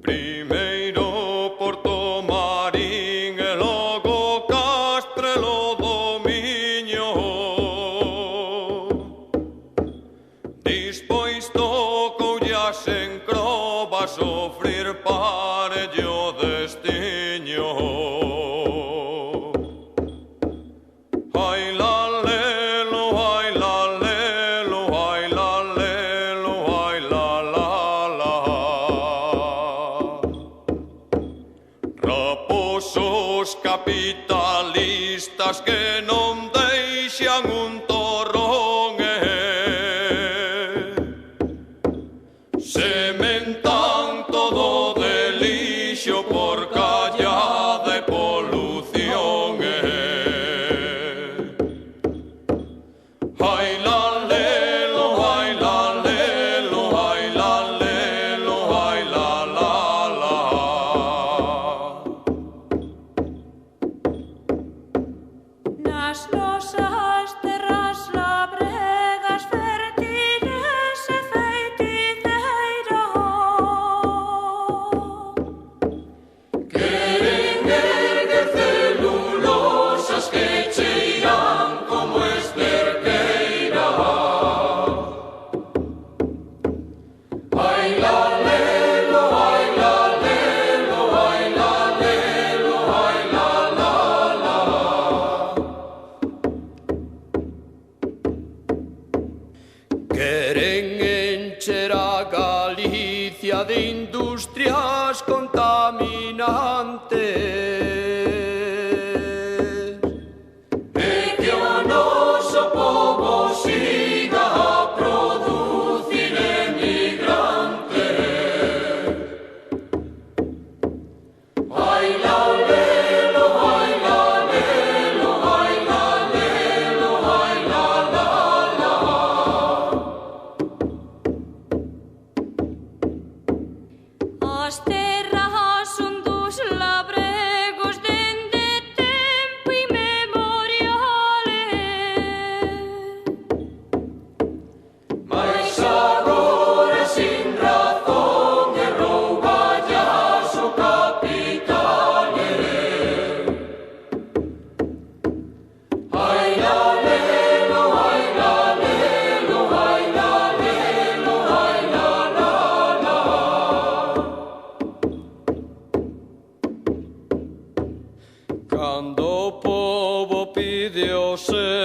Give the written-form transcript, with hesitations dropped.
Primeiro Porto Marín e logo Castrelo do Miño. Dispois tocoulle a Sencroba sofrir parello destiño. Ai la lelo, ai la lelo, ai la lelo, ai la la. Raposos capitalistas que non deixan un torrón sementan todo de lixo por calla de polución. Ai la lelo, ai la lelo, ai la lelo, ai la la. Nas nosas terras labregas fértiles e feiticeiros Queren erguer celulosas que cheiran como esperqueira. Ai la lelo, ai la lelo, ai la lelo, ai la la. Queren encher a Galicia de industrias contaminantes e que o noso povo siga a producir emigrantes. Ai la lelo, ai la lelo, ai la lelo, ai la la. As terras son dos labregos dende tempo inmemoriales. Mais agora sin razón e rouballas o capital. Ai la lelo, ai la lelo, ai la lelo, ai la la. Cando o povo pide o seu